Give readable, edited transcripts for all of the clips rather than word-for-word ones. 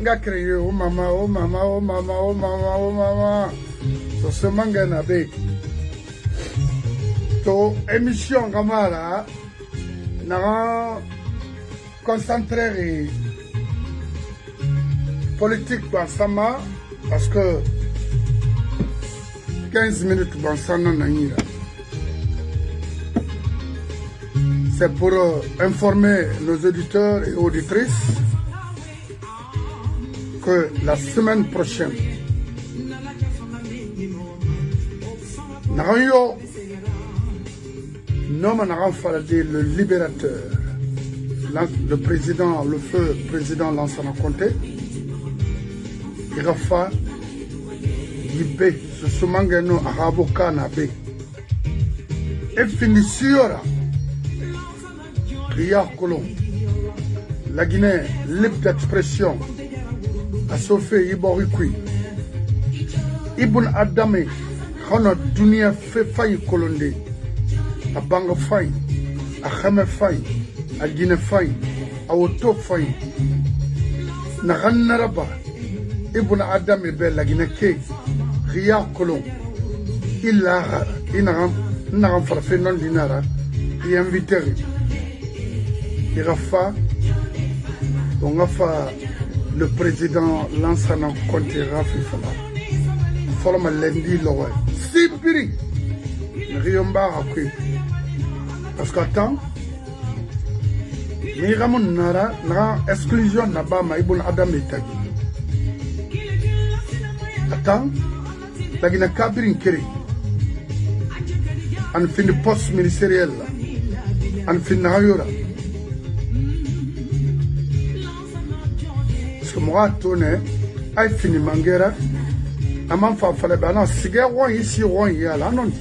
nga créé oh mama oh mama oh mama oh mama oh mama so ce manga na be to émission kamara na concentré politique dans sama parce que 15 minutes dans ça non nira. C'est pour informer nos auditeurs et auditrices que la semaine prochaine, le libérateur, le président, le feu président Lansana Conté, il va faire Yibé, ce soumangano araboka nabe, et finissura. Ria Colomb, la Guinée, libre d'expression, a sauvé Iborikui. Ibn Adame, Hana Dunia fait faille Colondé, a Banga faille, a Khame faille, a Guinée faille, a Oto faille. Naranaraba, Ibn Adame Bel, la Guinée Kay, Ria Colomb, il a fait non dinara, il est invité. Rafa, on a fait le président Lansana Conté Rafi Fala. Follow lundi lowe. Sibiri. Riomba akui. Parce qu'attends, mais ramon nara na exclusion na ba ma ibon Adam etagi. Attends, la gina kabirin kiri. An fin poste ministériel. An fin hayora. Moi tourné ay fini mangera amam fa fale ba non sige won ici won ya la non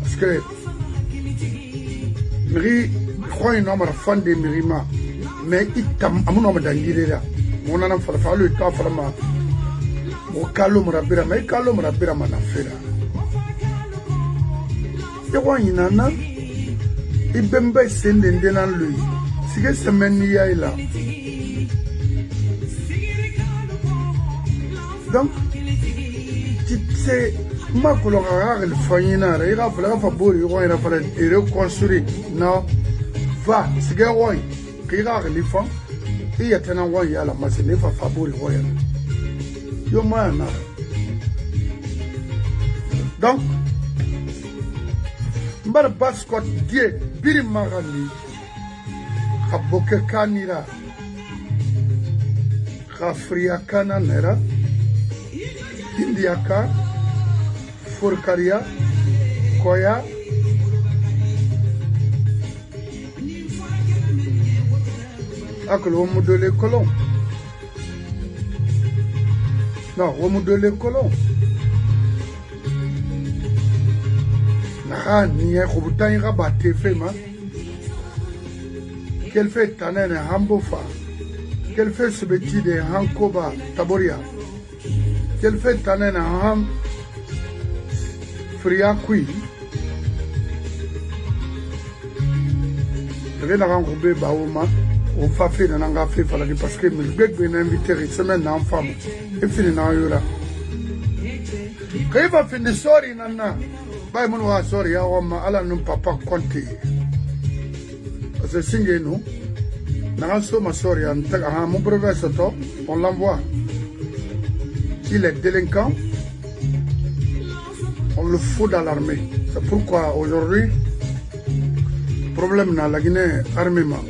parce que miri khoy no mara fande mirima mais itam amuno ma dangirera mona nan fala falu ta fala ma o kalo murabira mais kalo murabira mana fera e won inana ibembe sende ndenan lui sige semaine ya ila. Donc, tu sais, ma colorage, le foyina, il a fallu il a fallu reconstruire. Non, va, c'est que ouais, qu'il a les fonds, il y a un envoyé à la machine, il va favoriser royal. Yo man. Donc, mbara baskot die biri magani, kaboke kanira, kafria kananera. Indiaka, Furkaria, Koya, Akul, on de les colons. Non, on de les colons. N'a ni un robutin rabatté fait ma. Qu'elle fait Tanen et Hambofa. Qu'elle fait ce petit de Hankoba, Taboria. Quel fait tanen ham friakui je na rencontrer baoma on fa fait na nga fait fala parce que me beg ben invité semaine en femme et fini na yora quand va finir sorry nana bay mon wa sorry ya wama ala num papa Conté parce que singe nous na so ma sorry en ta ha mon professeur to on l'envoie. Il est délinquant, on le fout dans l'armée. C'est pourquoi aujourd'hui, problème dans la Guinée, armement.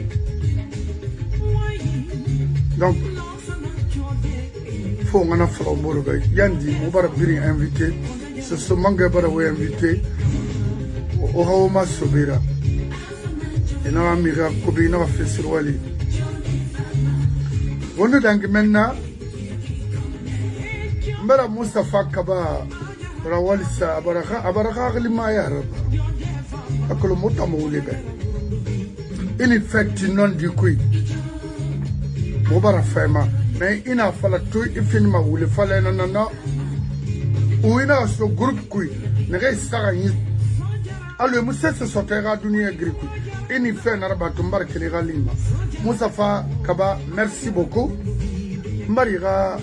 Donc, il faut qu'on a fait un bon réveil. Yandi, on va venir inviter, c'est ce manga que on va inviter, au Haoma Sobira. Et nous avons mis à Kobe, nous avons fait sur Wali. On est dans maintenant. Mbara Mustafa Kaba Rawalisa Abaraka Lima Yarab Akolo Motamoulebe. In effect, non du coup. Mobara Fema, mais il a fallu tout il finit ma ou le fallait nanana ou il a ce groupe qui ne reste pas. Alors, Moussa se sortira d'une agriculture. Il n'y fait un arabatumbar qui est Mustafa Kaba, merci beaucoup. Mariga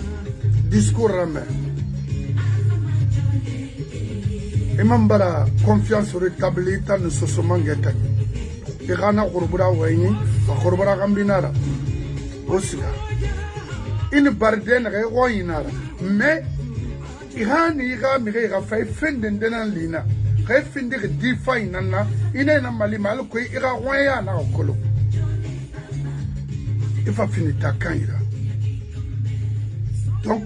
discours ramé. Imam bara confiance rétablie tan ne se mangeta. Irana kurbura waini, kurbura gambinara. Osiga. In barden re wainara. Mais Irani ira mire fay fenden denan lina. Re findir difa inana. Ina na mali mal ko ira waya na okolo. Il va finir ta canira. Donc,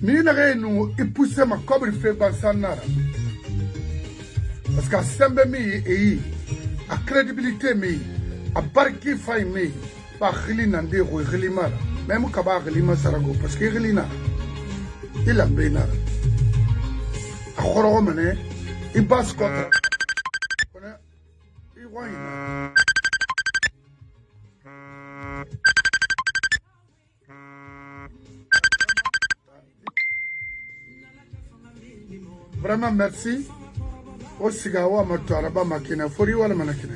nous poussons ma cobre fait Bansanara. Parce qu'à Sembe mi à crédibilité à Barki Fay pas Rilina de Rilimara. Même Kaba Rilima Sarago, parce que Rilina, il a bénara. À Horomane, il basse contre. Il voit une. Vraiment merci. O sigawa mataraba makina fori wala manakina.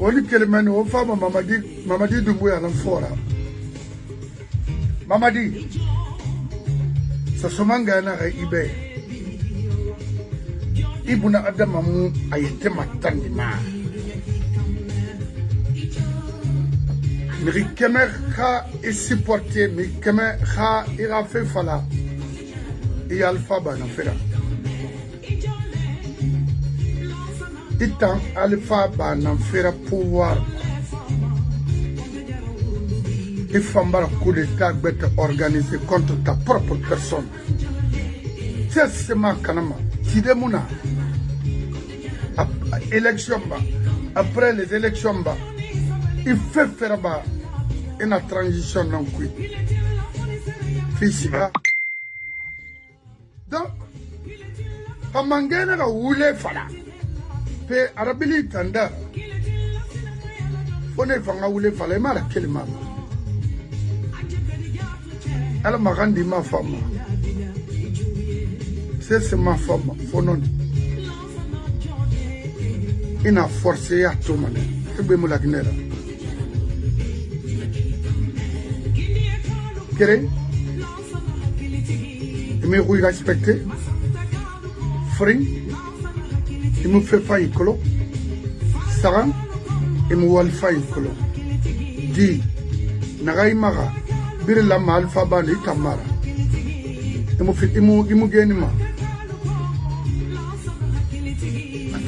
Oli kelemani o fama Mamadi Doumbouya lan fora. Mamadi. Sa somanga na ibe. Ibuna adamamu ayete matandi ma. Mais kemer kha est supporté, mais kemer kha ira fait fala. Et alpha bana fera. Itan alpha bana fera pouvoir. Il faut un coup d'état organisé contre ta propre personne. C'est ma kanama. Tidemuna. Élection ba. Après les élections ba. Il fait faire une transition non qui physique. Donc, quand mangena ka wule fala, pe arabili tanda, fone fanga wule fala mara kelma. Ala magandi ma femme. C'est ma femme, fonon. Il a forcé à tout mané. Que be mulagnera. Il me respecté, free, il me fait faillir colo, Saran, il me wal faillir colo. Di, Nagaimara, Birla Malfa Bani Tamara. Il me fait imugenima.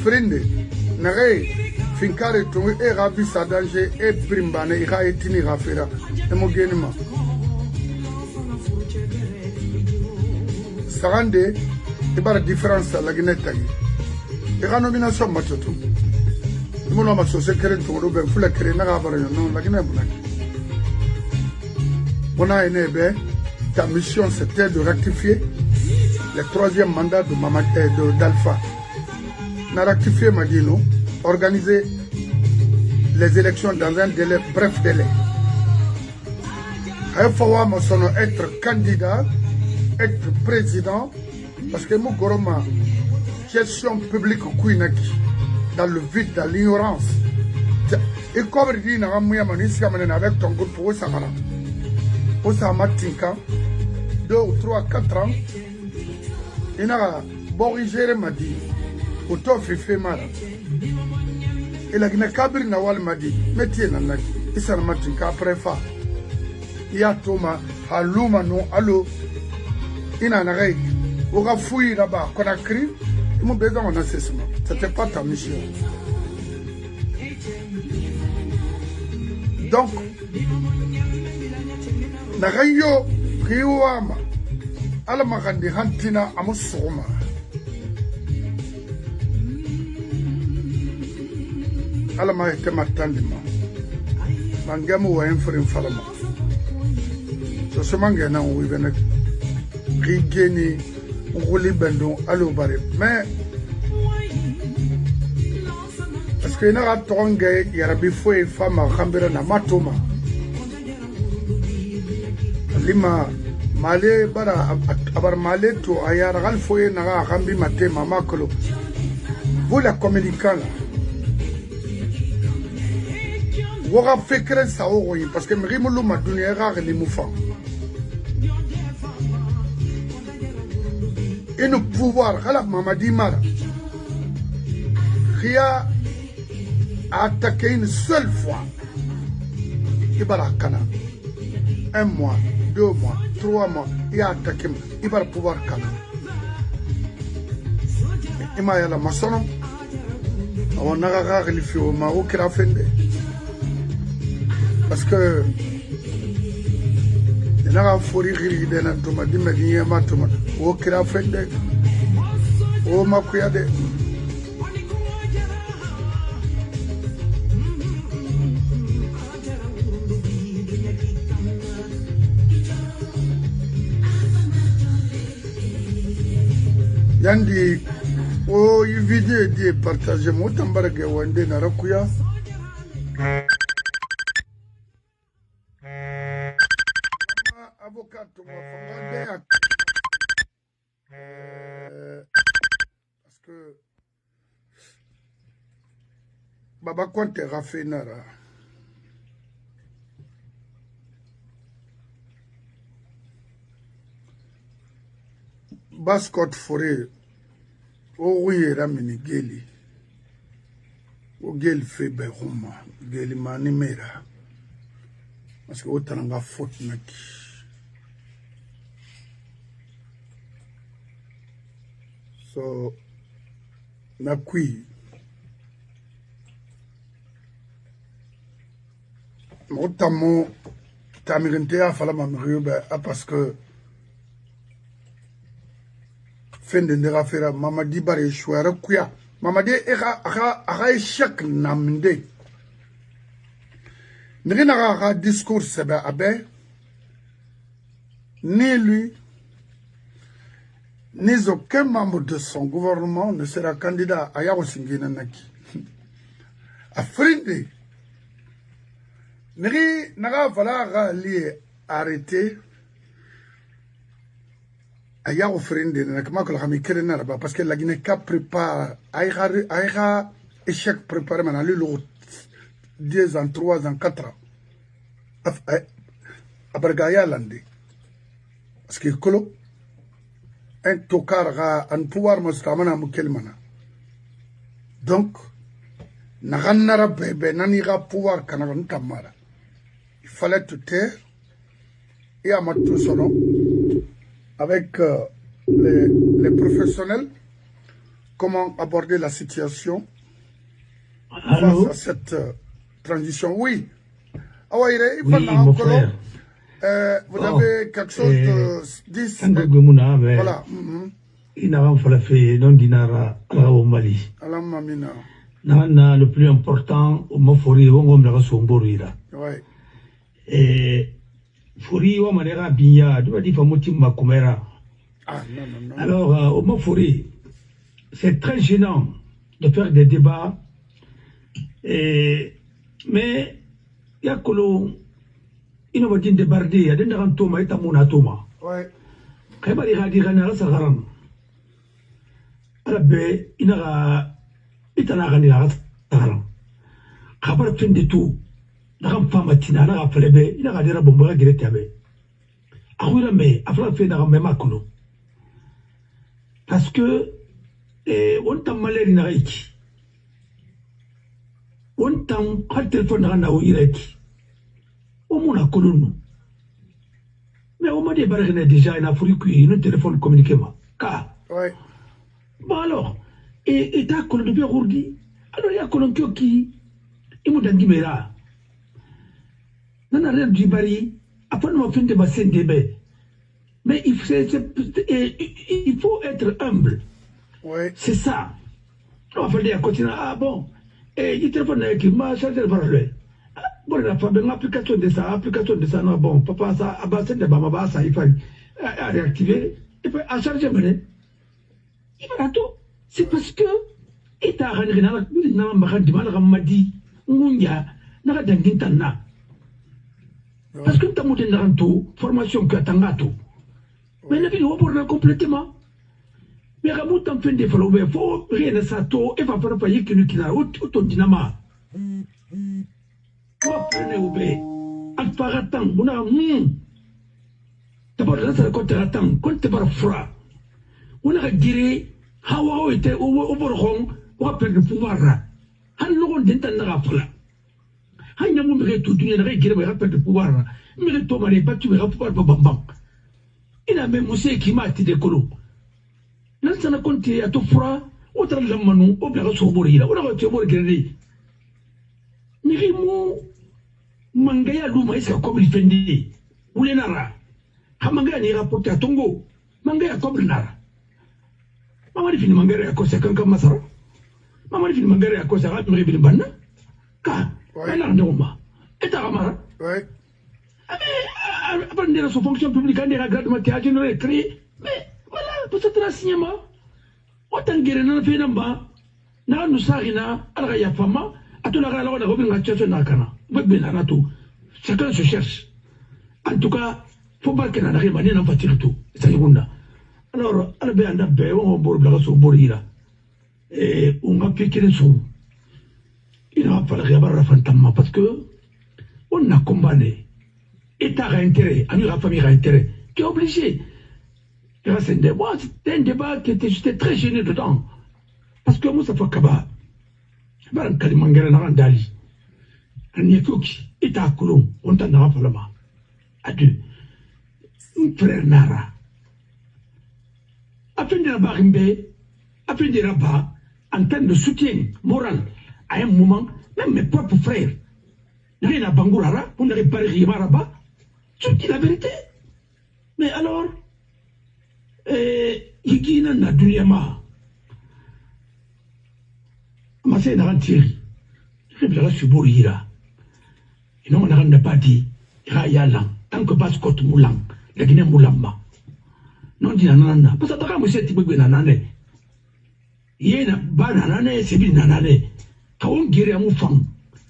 Frinde, Nagai, Finkare Tongue et Ravi Sadanje et Primbane, Ira et Tini Rafera, imugenima. Sarande, il y a une différence à la Guinée. Il y a une nomination machoto. Il y a une secret pour le ben fula créer na gabara non la Guinée bounak. On a une ta mission c'était de rectifier le troisième mandat de Mamadi d'Alpha. On a rectifié Madino, organiser les élections dans un délai bref délai. Il faut être candidat, être président, parce que Mougoroma, gestion publique dans le vide, dans l'ignorance. Et comme dit, avec ton groupe, pour ça, pour ça, 2 ou 3, 4 ans, il a borigé m'a dit, au tof fait mal. Et la Guinée-Cabri Nawal m'a dit, mettez la nag, il s'en m'a dit qu'après fa. Il y a Thomas, Aluma non, allo. Il a un règle. On a fouillé là-bas, qu'on a crié, ils m'ont besoin d'un assessment. Ce n'était pas ta mission. Donc, Nagayo, Riouama, Alamagandi Hantina, Amusoma. Alama était matandima. Mangamu wa enfrim falama. So semangena oui benek. Rigeni nguli bendon alo bare. Mais parce que na tonge yarabi foi fama khambira na matoma. Lima male bara abar male to ayara gal foi na khambi mate mama kolo. vous les communicants là, vous avez fait créer ça parce que Mrimulu m'a donné un rare les moufants. Et nous pouvoir, à la Mamadi Mara, qui a attaqué une seule fois, il va la cana. 1 mois, 2 mois, 3 mois, il a attaqué, il va pouvoir cana. Il m'a dit la maçon, on a rare les filles au Maroc qui a fait. Parce que il y a un fou rire de la tomate, il m'a dit, il y a un tomate, au qui a fait. Au Makuyade. Yandi, oh, il vidéo dit partager mon tambargue wande narakuya. Avocat, parce que Baba Conte Rafé Nara. Bascot Forêt. O oui, Ramini Geli. O Gel Febe Roma. Geli Manimera. Parce que autant on a faute naki. So, nakui. Notamment, Tamirinte a fallu m'améliorer parce que fin de l'affaire, Mamadi Baré Chouara Kouya. Mamadi a échec namde. N'rien n'a discours sebe abe. Ni lui, ni aucun membre de son gouvernement ne sera candidat à Yaosingina Naki. A Frinde. N'rien n'a fallu lier arrêter. Aya offrinde na kama ko xami kerena ba parce que la Guinée cap prépare ayra échec préparé manali lo 2 ans 3 ans 4 ans abargaya lande parce que kolo un tokar ga an pouvoir mustamana mukelmana donc na ganara bebe nani ga pouvoir kana ntamara il fallait te taire et à tout solo avec les professionnels, comment aborder la situation face à cette transition. Oui. Ah ouais, il faut mon frère. Vous avez quelque chose de 10. Voilà. Il n'a pas fait non dinara au Mali. Le plus important, au Mofori, on me l'a somborira. Ouais. Et Fori wa manera binya doit dire famoti makumera. Ah non. Alors au Mofori, c'est très gênant de faire des débats. Mais il y a que il va dire débarder, il y a des gens qui sont en Toma. Ouais. Quand il va dire qu'il y a des gens il y a des gens qui sont tout. Nakam fama tina na aflebe ina kadira bomba girete abe akhura me afla fe na mema kuno parce que on tam maleri na iki on tam khal téléphone na o ireki o mona kolonu mais on m'a dit barre déjà ina furi ku ino téléphone communiquer ma ka ouais bon alors et ta kolonu be gourdi alors ya kolon kyoki imu dangimera Nana du bari, après nous fin de bassin débé. Mais il faut être humble. Ouais. C'est ça. On va faire continuer. Ah bon. Et il téléphone avec lui, ma charge de parler. Bon, la femme, l'application de ça, non, bon, papa, ça, à bassin de Bama, ça, il faut réactiver. Et puis, à charger, mais il va tout. C'est parce que, et t'as rendu dans la Madi, Munga, n'a pas parce que tu as monté dans formation que tu as. Mais la vidéo pour complètement. mais Rabout en fin de follow, faut rien de ça, et va faire payer que nous qui n'a autant dynama. Moi, prenez au bé, à Faratan, on a d'abord, là, c'est le côté Ratan, quand tu vas froid, on a guéri, Hawa était au Borron, on appelle le pouvoir là. Han logon dentan na fala. Han yamu mire to dunya na guéri, on appelle le pouvoir là. Mire to male pas tu me pouvoir bambam. Il a même aussi qui m'a été décolo. Là, ça n'a compté à tout froid, autre la manou, au blague sur Borila, on a reçu au guéri. Mirimu, Mangaya Luma, est-ce comme il fait ou les nara. Hamanga ni rapporté à Tongo, Mangaya comme le nara. Maman dit Mangare à cause de Kanka Masara. Maman dit Mangare à cause de Rapid Ribana. Car, elle a un doma. Et à Ramara. Oui. Après, de sa fonction publique, elle a gardé ma théâtre, elle a créé. Mais voilà, pour cette racinement, autant guérir dans le pays d'en-bas, n'a nous sarina, à la Yafama, à tout la rala, on a revu un tchatch nakana. Chacun se cherche. En tout cas, il ne faut pas qu'elle arrive à n'en pâtir tout. C'est ça. Alors, Albert Nabé, on va sur Borila. Et on va piquer les sous. Il n'a pas le rabat fantôme parce que on a combattu. État a intérêt, ami la famille a intérêt. Qui est obligé. C'était un débat qui était j'étais très gêné dedans. Parce que Moussa Fakaba, Baran Kalimangara Narandali, un Yéfouki, État Koulon, on t'en a pas à deux. Un frère Nara. Afin de Barimbe, afin de Rabat, en termes de soutien moral, à un moment, même mes propres frères, rien à Bangourara, on n'avait pas réussi à Rabat, je dis la vérité. Mais alors, Yigina n'a Dunyama, Massé n'a Thierry, je vais sur Bourira. Et non, on n'a pas dit, Rayalan, tant que Bascot Moulang, la Guinée Moulamba. Non, dit nanana. Parce que t'as comme c'est type de nanane. Yéna, bananane, c'est bien nanane. Quand on guérit à mon femme.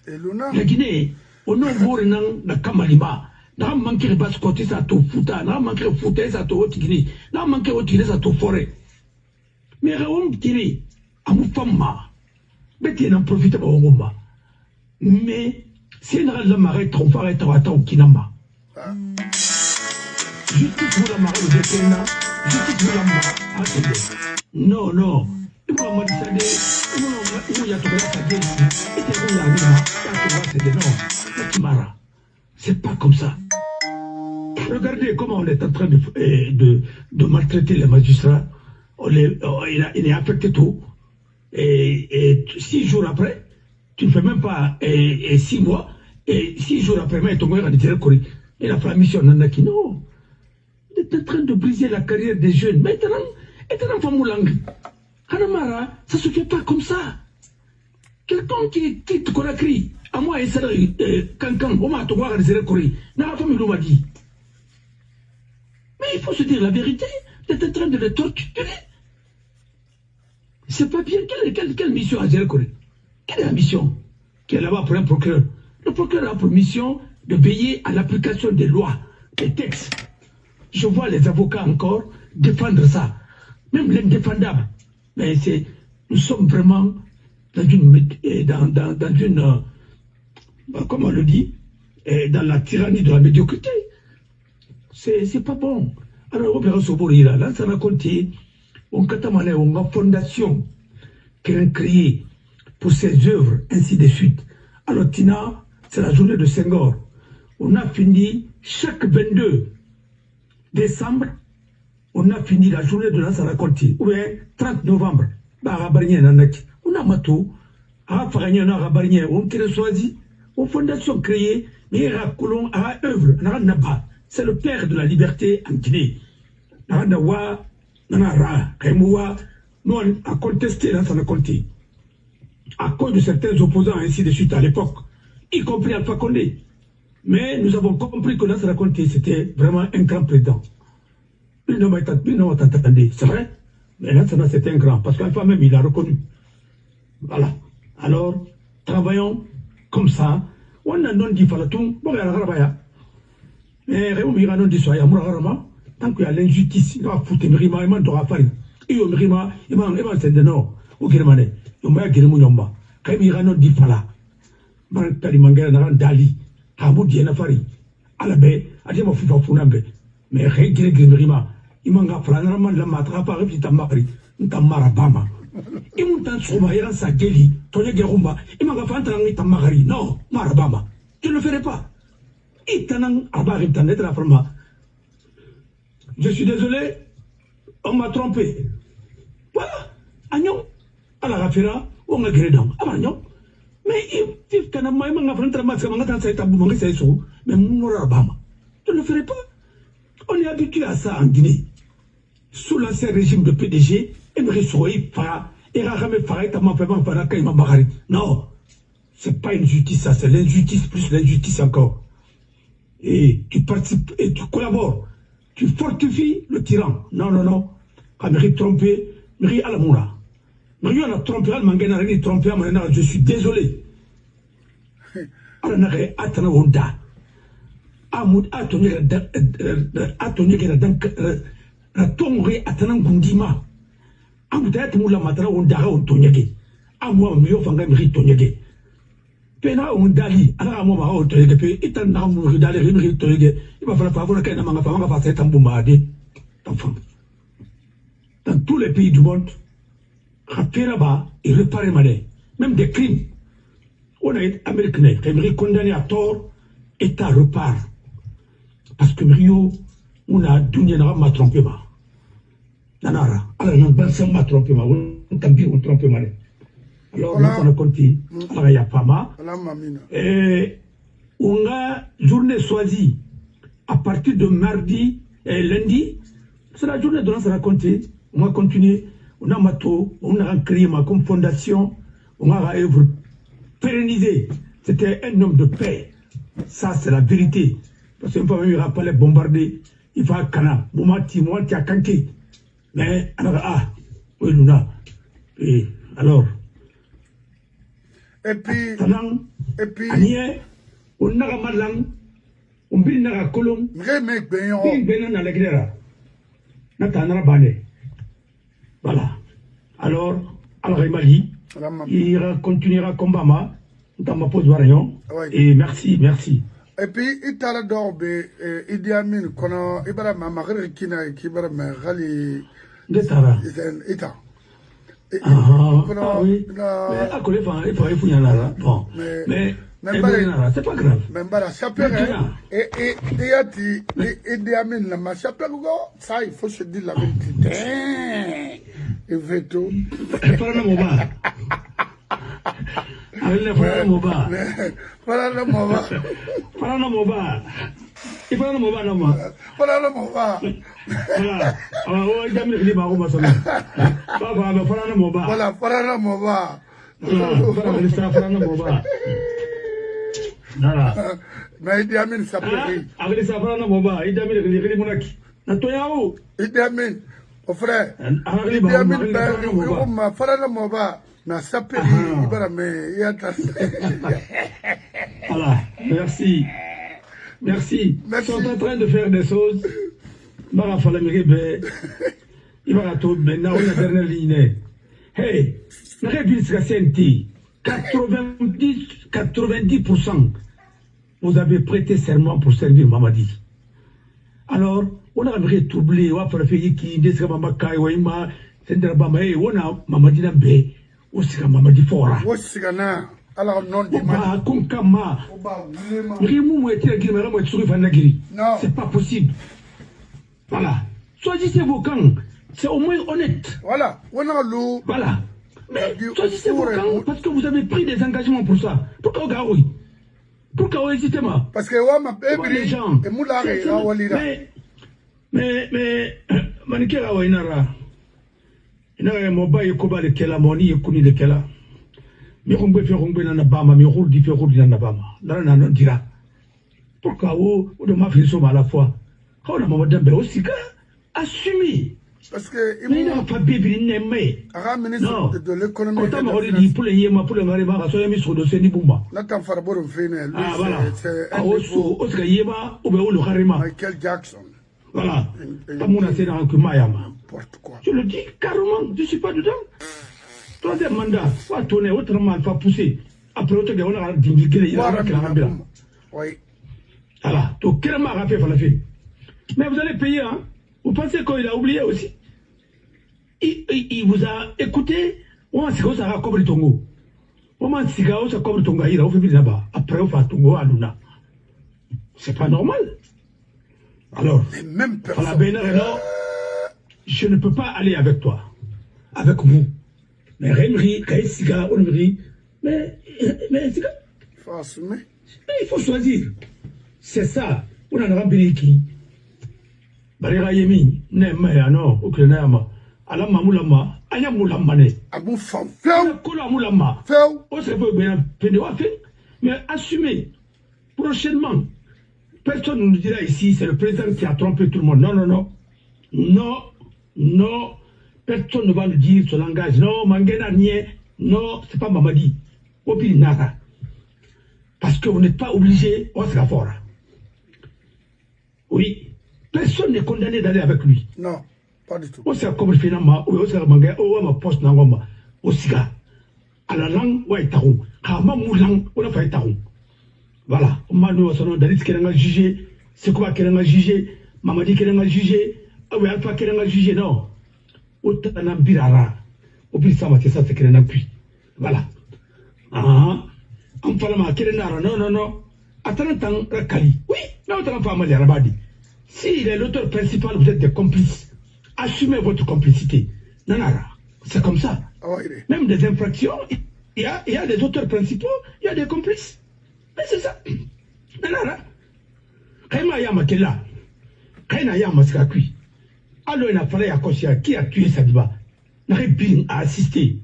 La Guinée, on a voulu na Kamalima. N'a manqué de basse côté ça tout fouta. N'a manqué de fouter ça tout haute Guinée. N'a manqué de tirer ça tout forêt. Mais on guérit à mon femme. Mais tu n'en profites pas au moment. Mais c'est une raison de m'arrêter, on va arrêter à temps Kinama. Justice pour la marée de Kéna, justice pour la marée. Non, non. Il va me dire, il y a tout ça, et c'est non, c'est pas comme ça. Regardez comment on est en train de maltraiter les magistrats. Il est affecté tout. Et 6 jours après, tu ne fais même pas 6 mois, et 6 jours après, mais ton gars a dit, il a fait la mission Nanaki. Non. Il est en train de briser la carrière des jeunes. Maintenant, Famoulang, Hanamara, ça se fait pas comme ça. Quelqu'un qui quitte Conakry, à moi, et ça, Kankan, on m'a tout voir à les n'a famille m'a dit. Mais il faut se dire la vérité. Vous êtes en train de les torturer. C'est pas bien. Quelle mission à Zérekoré? Quelle est la mission qui est là-bas pour un procureur? Le procureur a pour mission de veiller à l'application des lois, des textes. Je vois les avocats encore défendre ça, même l'indéfendable. Mais nous sommes vraiment dans une comment on le dit, dans la tyrannie de la médiocrité. C'est pas bon. Alors, on verra ce bourg-là. Là, ça va compter. On a une fondation qui a créée pour ses œuvres, ainsi de suite. Alors, Tina, c'est la journée de Senghor. On a fini chaque 22 décembre, on a fini la journée de Lansana Conti. Ou bien 30 novembre, on a matou, on crée choisi, une fondation créée, mais on a œuvre, c'est le père de la liberté en Guinée. Nous a contesté Lansana Conti à cause de certains opposants, ainsi de suite à l'époque, y compris Alpha Condé. Mais nous avons compris que Lansana Conti, c'était vraiment un grand président. Il ne m'a pas entendu, c'est vrai. Mais Lansana, c'était un grand, parce qu'Alpha même, il a reconnu. Voilà. Alors, travaillons comme ça. On a non dit Falatou, bon, il y a la Rabaya. Mais Réumi a non dit Soya, Mouraharama, tant qu'il y a l'injustice, il va foutre une rima, il doit faire. iyo mrima ima sendeno o girmane yo ma girmu nyomba kay mi gano di fala man tali mangera na dali hamu di na fari ala be ade mo fifa funambe mais kay girmrima ima nga fala na man la matra pa repi tamakri ntamara bama imu tan soba ira sa geli tonya gerumba ima nga fanta ngi tamakari non marabama je ne le ferai pas itanang abari tanet la forma. Je suis désolé, on m'a trompé. Voilà. Agnon, à la rafira, on a grédant. Agnon. Mais il y a un peu je ne le ferai pas. On est habitué à ça en Guinée. Sous l'ancien régime de PDG, non, c'est pas une justice, ça, c'est l'injustice plus l'injustice encore. Et tu participes et tu collabores. Tu fortifies le tyran. Non, non, non. Quand Miri trompé, Miri à la moula. Miri on a trompé, trompé, je suis désolé. Alors, attends, on da. Amoud, attends, la tombe, attends, Gundima. Amoud, attends, la matana, on da, on tonyage. Amoud, mieux, fanga, Miri, tonyage. Pena on dali ala mo ma o toyege pe itan na mo ridale rimri toyege iba fala favor ka na manga fa c'est tambumade dans tous les pays du monde rapira ba et réparer mané même des crimes on est américain qui est condamné à tort état repart parce que Rio on a dunya na ma trompé ma nanara ala non ben ça ma trompé ma on tambi on trompé mané. Alors, on a continué. Alors, il y a pas mal. Et on a journée choisie à partir de mardi et lundi. C'est la journée de l'an, ça va continuer. On va continuer. On a mato, on a créé ma comme fondation. On a œuvre pérennisée. C'était un homme de paix. Ça, c'est la vérité. Parce qu'une fois, il n'y aura pas les bombardés. Il va à Cana. Moumati, moi, tu as canqué. Mais, alors, oui, Luna. Et alors, et puis, on a malang, on bin na kolom, remek beyon, bin na l'agrera, natana bane. Voilà. Alors, Al-Mali, il continuera combat, dans ma pause variant. Et merci, merci. Et puis, il t'a d'orbe, Idi Amin, qu'on a, Ibrahim, Maghreb, Kina, Kibrahim, Rali, Ita. Oui. Mais à côté, il faut y aller là. Bon. Mais c'est pas grave. Mais voilà, chapelle, et Idi Amin, la ma chapelle, ça, il faut se dire la vérité. Et veto. Parle mon bas. Parle mon bas. Parle mon bas. Parle mon bas. Il parle mon bas, non, moi. Parle mon bas. Voilà. Oh, il y a mis les barreaux, ma soeur. Parle mon bas. Voilà, parle mon bas. Parle mon bas. Voilà. Mais Idi Amin s'appelle. Avec les parle mon bas. Idi Amin, il est monarque. Natoyao. Idi Amin. Au frère, Idi Amin, parle mon bas. Na s'appelle Ibrahim, il y a ta. Voilà, merci. Merci. Ils sont en train de faire des choses. Il va falloir il va tout maintenant la dernière ligne. Hey, la réponse est 90%. Vous avez prêté serment pour servir Mamadi. Alors, on a troublé, on a fait qui dit que Mamaka ou Ima, c'est de Bamae, on a Mamadi Nambe, ou c'est Mamadi Fora. Alors, non, c'est pas possible. Voilà. Choisissez vos camps. C'est au moins honnête. Voilà. Voilà. Mais choisissez vos camps parce que vous avez pris des engagements pour ça. Pourquoi Gaoui? Pourquoi hésitez moi? Parce que les gens. Mais, Manikera Wainara. Inara Mobaye Koba de Kela, Moni et Kuni de Kela. Mais on peut faire un peu d'Anabama, mais on peut faire un peu d'Anabama. Là, on en dira. Pourquoi vous, de ma fille, à la fois? Quand on a madame aussi, assumé. Parce que. Mais il n'a pas bébé, il n'aimait. Non. De l'économie. Quand on m'a dit pour les Yéma, pour les Marima, soyez mis sur le Sénibouma. Là, t'en feras bon, ah, voilà. C'est un Oscar Yéma, ou le Harima. Michael Jackson. Voilà. Pas mon assurance que Mayama. N'importe quoi. Je le dis carrément, je ne suis pas dedans. Troisième mandat, va tourner, autrement, va pousser. Après, autre on a dit qu'il y a un Oui. Voilà. Donc, quel m'a rappelé pour la fille. Mais vous allez payer, hein. Vous pensez qu'il a oublié aussi? Il vous a écouté. On s'est dit, ça a couvert Tongo. On s'est dit, ça a couvert Tongo. Il a fait là-bas. Après, on fait Tongo à Luna. C'est pas normal. Alors, même personne. Je ne peux pas aller avec toi. Avec vous. Mais Rémi, Kaïsiga, on me dit, mais Siga. Il faut assumer. Mais il faut choisir. C'est ça. On a un rempli qui. Barira Yemi, Nema, non, Oklenama, Alama Moulama, Aya Moulamane. Abou Fam. Kola Moulama. On se peut bien pénérer. Mais assumez. Prochainement, personne ne nous dira ici, c'est le président qui a trompé tout le monde. Non, non, non. Non, non. Personne ne va nous dire son langage. Non, Mangena Nye. Non, c'est pas Mamadi. Opi Nara. Parce que vous n'êtes pas obligé, on sera fort. Oui. Personne n'est condamné d'aller avec lui. Non, pas du tout. On sera comme le finalement, on sera manga, on va poste n'angoma, au siga. À la langue, on est taron. À ma moulang, on a fait taron. Voilà. On m'a dit, on a dit qu'il a jugé, c'est quoi qu'il a jugé, Mamadi qu'il a jugé, Alpha qu'il a jugé, non. Autant n'a birara. Au plus, ça m'a fait ça, c'est qu'il a pu. Voilà. Ah, en parlant qu'il a non, non, non. Attends, Kali. Oui, non, on pas mal, Rabadi. S'il est l'auteur principal, vous êtes des complices. Assumez votre complicité. Nanara, c'est comme ça. Même des infractions, il y a des auteurs principaux, il y a des complices. Mais c'est ça. Nanara. Kaima Yama qui est là. Kaina Yama Skakui. Alors il a fallu à qui a tué Sadiba. Naribin a assisté.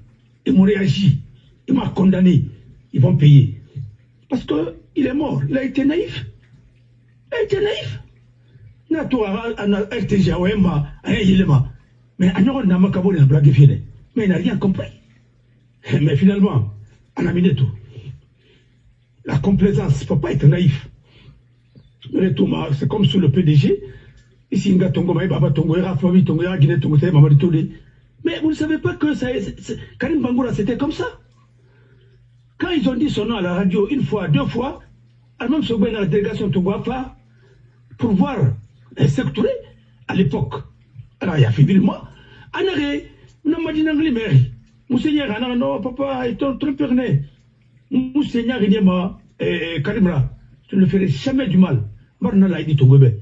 Ils m'ont réagi. Ils m'ont condamné. Ils vont payer. Parce qu'il est mort. Il a été naïf. Il a été naïf. Mais il n'a rien compris. Mais finalement, on a mis de tout. La complaisance, il ne faut pas être naïf. C'est comme sur le PDG. Ici, mais vous ne savez pas que Karim Bangoura, c'était comme ça. Quand ils ont dit son nom à la radio une fois, deux fois, même sur la délégation Tongoafa, pour voir sectoré à l'époque. Alors il y a fait moi. Anare, on m'a dit n'anglais mairie. Monseigneur, non, papa, il est trop perné. Monseigneur, il est Karimra, tu ne ferais jamais du mal. Marna l'a dit Tongobé.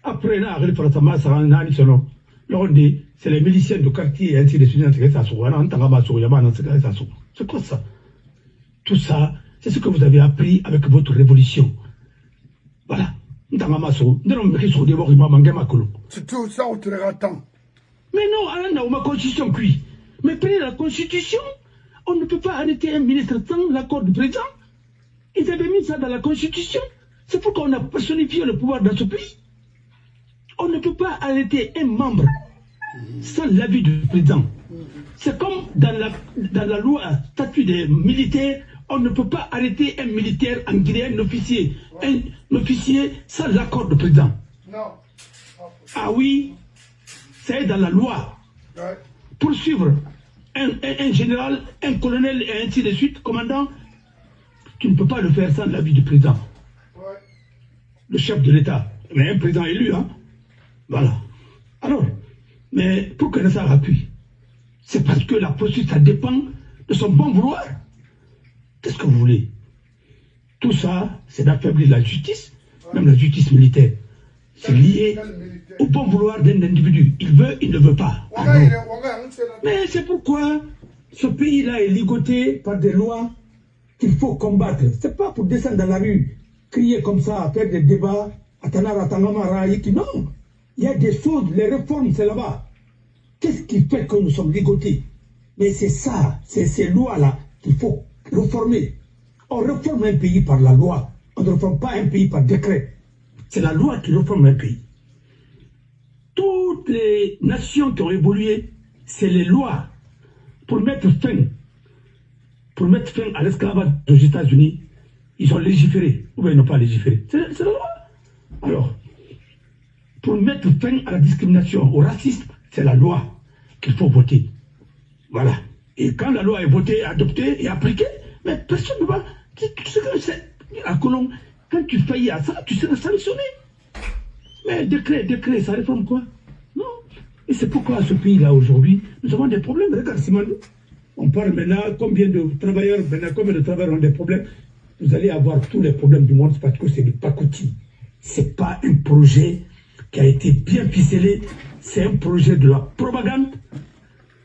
Après, là, arrive par sa masse, c'est les miliciens du quartier, ainsi de suite, c'est quoi ça? Tout ça, c'est ce que vous avez appris avec votre révolution. Voilà. C'est tout ça, on te le attend. Mais non, on a ma constitution cuit. Mais prenez la constitution, on ne peut pas arrêter un ministre sans l'accord du président. Ils avaient mis ça dans la constitution. C'est pourquoi on a personnifié le pouvoir dans ce pays. On ne peut pas arrêter un membre sans l'avis du président. C'est comme dans la loi statut des militaires, on ne peut pas arrêter un militaire en Guinée, un officier sans l'accord du président. Non. Ah oui, c'est dans la loi. Poursuivre un général, un colonel et ainsi de suite, commandant, tu ne peux pas le faire sans l'avis du président. Le chef de l'État, mais un président élu, hein. Voilà. Alors, mais pour que ça appuie, c'est parce que la procédure, ça dépend de son bon vouloir. Qu'est-ce que vous voulez? Tout ça, c'est d'affaiblir la justice, même la justice militaire. C'est lié au bon vouloir d'un individu. Il veut, il ne veut pas. Ah non. Mais c'est pourquoi ce pays-là est ligoté par des lois qu'il faut combattre. C'est pas pour descendre dans la rue, crier comme ça, faire des débats, non. Il y a des choses, les réformes, c'est là-bas. Qu'est-ce qui fait que nous sommes ligotés? Mais c'est ça, c'est ces lois-là qu'il faut réformer. On réforme un pays par la loi. On ne réforme pas un pays par décret. C'est la loi qui réforme un pays. Toutes les nations qui ont évolué, c'est les lois pour mettre fin à l'esclavage aux États-Unis. Ils ont légiféré, ou bien ils n'ont pas légiféré. C'est la loi. Alors, pour mettre fin à la discrimination, au racisme, c'est la loi qu'il faut voter. Voilà. Et quand la loi est votée, adoptée et appliquée, mais personne ne va... À Colombe, quand tu faillis à ça, tu seras sanctionné. Mais décret, ça réforme quoi? Non. Et c'est pourquoi à ce pays-là, aujourd'hui, nous avons des problèmes. Regarde, Simandou. On parle maintenant combien de travailleurs ont des problèmes. Vous allez avoir tous les problèmes du monde parce que c'est du pacotille. C'est pas un projet qui a été bien ficelé. C'est un projet de la propagande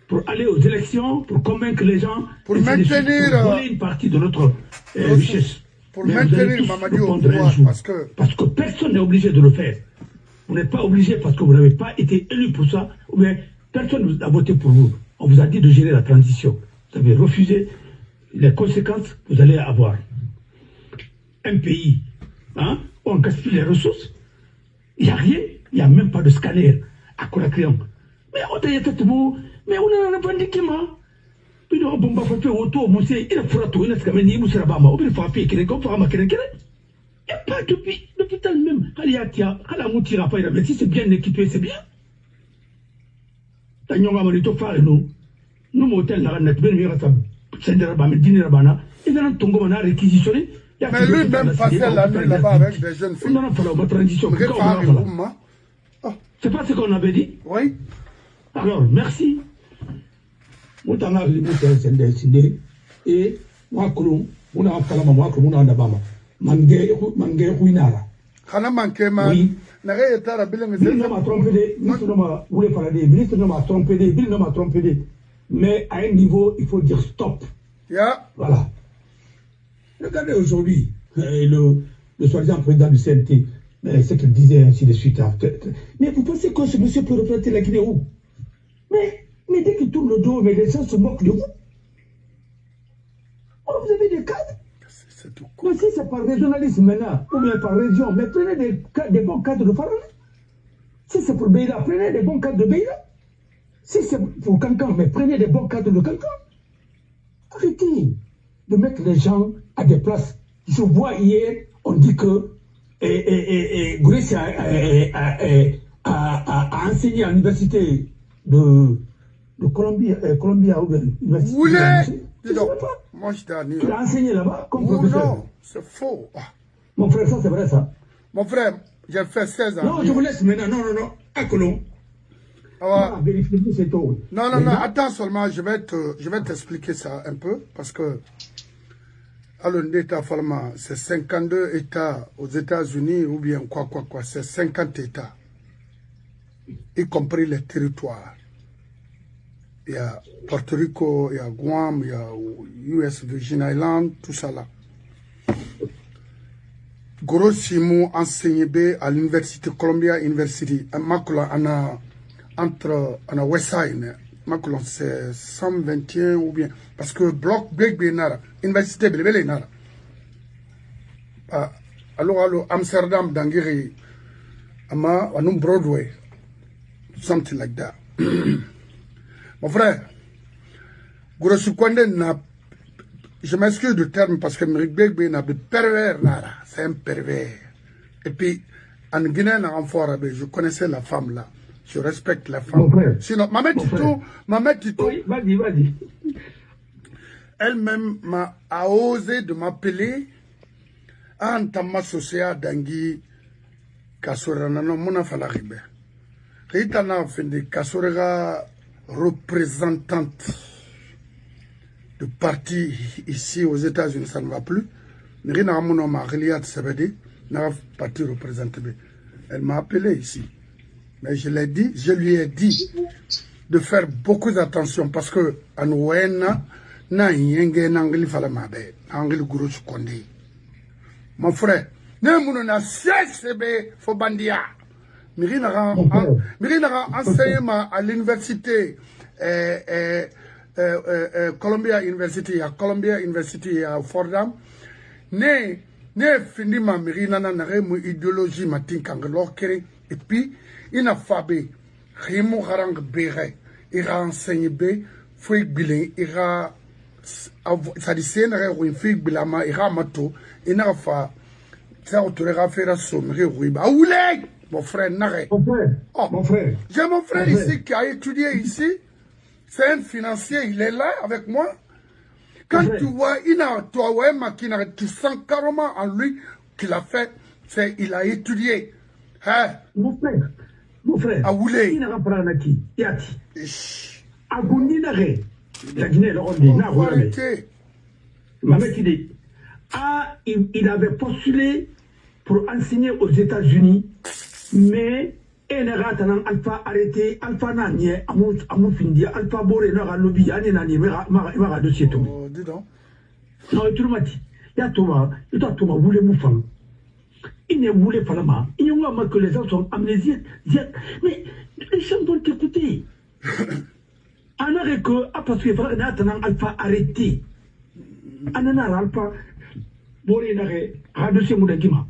pour aller aux élections, pour convaincre les gens, pour maintenir pour voler une partie de notre richesse. Pour maintenir Mamadi au pouvoir, parce que personne n'est obligé de le faire. Vous n'êtes pas obligé parce que vous n'avez pas été élu pour ça, ou bien personne n'a voté pour vous. On vous a dit de gérer la transition. Vous avez refusé les conséquences que vous allez avoir. Un pays où on gaspille les ressources, il n'y a rien, il n'y a même pas de scanner à Conakry. Mais on a été tout, mais on a un revendiquement. Puis on a fait auto, il a fait tout, il a fait il a fait il n'y a pas d'hôpital même. Mais si c'est bien équipé, c'est bien. Nous, hôtel, nous avons réquisitionné. Mais lui-même passait la nuit là-bas avec des jeunes filles. C'est pas ce qu'on avait dit? Oui. Alors, merci. Et moi, Kana manqué ma. Ministre ne m'a trompé. Mais à un niveau, il faut dire stop. Yeah. Voilà. Regardez aujourd'hui le soi-disant président du CNT, ce qu'il disait ainsi de suite. Mais vous pensez que ce monsieur peut représenter la Guinée où? Mais dès qu'il tourne le dos, mais les gens se moquent de vous. Oh, vous avez des cadres. Mais si c'est par régionalisme maintenant, ou bien par région, mais prenez des bons cadres de Pharaon. Si c'est pour Beira, prenez des bons cadres de Beira. Si c'est pour Cancan, mais prenez des bons cadres de Cancan. Arrêtez de mettre les gens à des places. Je vois hier, on dit que Grace a enseigné à l'université de Columbia ou bien l'université. Vous moi, je t'ai dit. Tu l'as enseigné là-bas comme professeur? Non, c'est faux. Mon frère, ça c'est vrai ça. Mon frère, j'ai fait 16 ans. Non, je vous laisse maintenant. Non. À Colomb. Non, attends seulement, je vais t'expliquer ça un peu, parce que c'est 52 États aux États-Unis, ou bien quoi, c'est 50 États, y compris les territoires. Il y a Porto Rico, il y a Guam, il y a US Virgin Islands, tout ça là. Gros Simon enseigné à l'université Columbia University, entre Westside, c'est 121 ou bien, parce que bloc Big Benara, université Belebele Nara. Alors, Amsterdam, Dangiri, Anum Broadway, something like that. Mon frère, je m'excuse du terme parce que Big Ben a des pervers, c'est un pervers. Et puis, en Guinée, je connaissais la femme là. Je respecte la femme. Sinon, Maman Tito, oui, vas-y. Elle-même a osé de m'appeler Antama Sosia Dangi Kasorana Mona Falaribe. Ritana Fendi Kasorega représentante de parti ici aux États-Unis, ça ne va plus. Rina Amono Mariliat Sebedi n'a pas parti représenté. Elle m'a appelé ici. Mais je lui ai dit de faire beaucoup d'attention parce que en Ouena, mon frère, n'a CSB Fobandia. Mirina enseignement à l'université Columbia University à Fordham. Ne fini ma Mirina na remu idéologie matinkangalor kere et puis il a fabé Rimo Harang Bere, il a enseigné B, Fouig Billing, il a Sadicien, il Fouig Bilama, il a Mato, il a fait ça autour de la Somme, Riba, Oulé, Mon frère Naré. Mon frère. Oh. Mon frère. J'ai mon frère ici qui a étudié ici. C'est un financier, il est là avec moi. Quand tu vois, tu sens carrément en lui qu'il a fait, il a étudié. Hein? Mon frère, Aoulé. il n'a pas naki, yati. Agouni n'arrête. La Guinée, on dit, n'a pas arrêté. Il avait postulé pour enseigner aux États-Unis, mais il n'a pas arrêté, Alpha Nani, Amou Findia, Alpha Boré, Nara Lobby, Anani, Mara de Sieto. Oh, dis donc. Non, tu m'as dit, il y a Thomas, voulait moufang. Il ne voulait pas la main. Il n'y a pas que les gens sont amnésiques. Mais les gens vont t'écouter. On a que, parce que Alpha arrêté. On a Alpha, Boré Nare, Radosé Moudagima.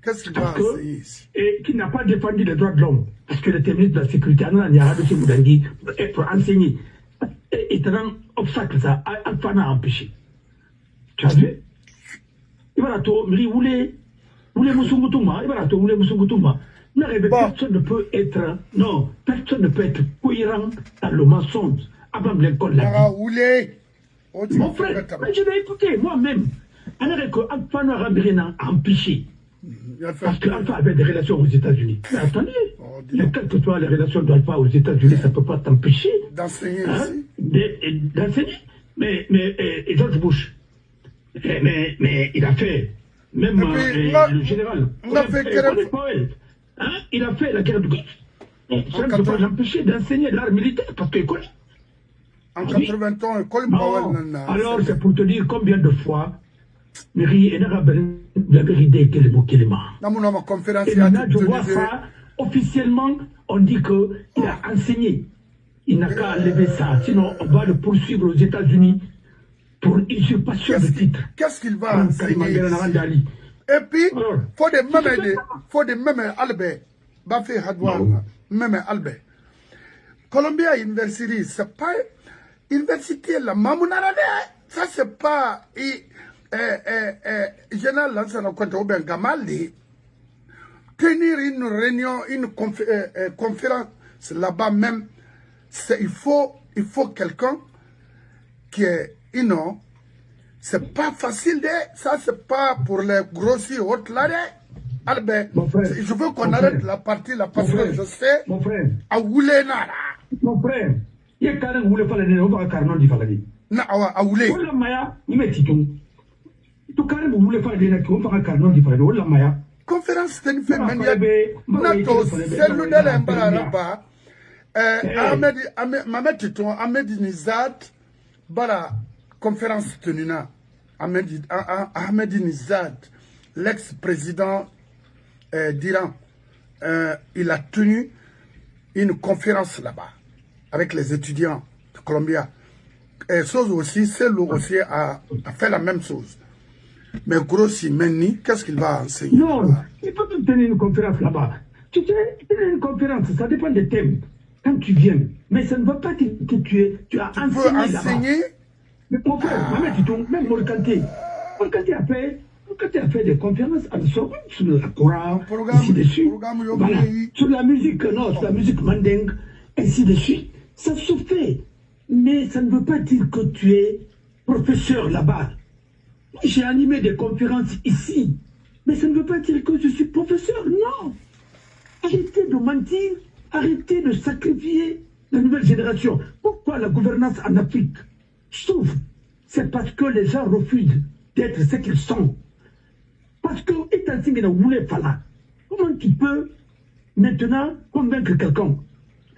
Qu'est-ce qu'il va essayer ici? Et qui n'a pas défendu les droits de l'homme. Parce que le terminus de la sécurité, on a Radosé Moudagui pour enseigner. Et c'est un obstacle, ça. Alpha n'a empêché. Tu as vu? Il va la tourner, il voulait. Personne ne peut être, non, personne ne peut être cohérent dans le mensonge. Abraham Lincoln l'a dit. Mon frère, je l'ai écouté moi-même. Alors que Alpha n'a empêché. Parce qu'Alpha avait des relations aux États-Unis. Mais attendez, quelles que soient les relations d'Alpha aux États-Unis, ça ne peut pas t'empêcher d'enseigner ici. D'enseigner. Mais George Bush, mais il a fait. Même le général, il a fait la guerre du Golfe. Ça ne peut pas l'empêcher d'enseigner l'art militaire parce qu'il connaît. En 80 ans, Colin Powell. Alors c'est pour te dire combien de fois, Mary et Nara la vérité qu'elle évoque les mains. Et maintenant, je vois ça, officiellement, on dit qu'il a enseigné. Il n'a qu'à lever ça, sinon on va le poursuivre aux États-Unis. Pour usurpation de titre. Qu'est-ce qu'il va enseigner? Et puis, faut de même Albert, Bafé Hadouar, même Albert. Columbia University, c'est pas université la Mamounarade, ça c'est pas général Lansana Kwanta Oben Gamaldi. Tenir une réunion, une conférence là-bas même, il faut quelqu'un qui est non, c'est pas facile de ça, c'est pas pour les grossiers hautes là. Albert, je veux qu'on arrête la partie là parce que je sais. Mon frère. À Oulé Nara. Mon frère. Il y a quand même Oulé Falade, on va carrément dire Falade. Non, à Oulé. Oula Maya, il met Titon. Tout carrément Oulé Falade, on va carrément dire Falade. Oula Maya. Conférence de fait, Nato, c'est le de l'Embaraba. Ahmed Titon, Ahmed Nizad, Bala. Conférence tenue là, Ahmadinejad, l'ex-président d'Iran, il a tenu une conférence là-bas avec les étudiants de Columbia. Et chose aussi, Selou aussi a fait la même chose. Mais Grossi, Menni, qu'est-ce qu'il va enseigner? Non, il peut tenir une conférence là-bas. Tu sais, tenir une conférence, ça dépend des thèmes. Quand tu viens, mais ça ne veut pas dire que tu as enseigné là-bas. Mais mon frère, même Mourkanté a fait des conférences à sur le Coran, ainsi de suite. Voilà. Sur la musique, non, sur la musique mandingue, ainsi de suite. Ça se fait. Mais ça ne veut pas dire que tu es professeur là-bas. J'ai animé des conférences ici. Mais ça ne veut pas dire que je suis professeur, non. Arrêtez de mentir, arrêtez de sacrifier la nouvelle génération. Pourquoi la gouvernance en Afrique souffre? C'est parce que les gens refusent d'être ce qu'ils sont. Parce que, étant si vous voulez pas, comment tu peux maintenant convaincre quelqu'un?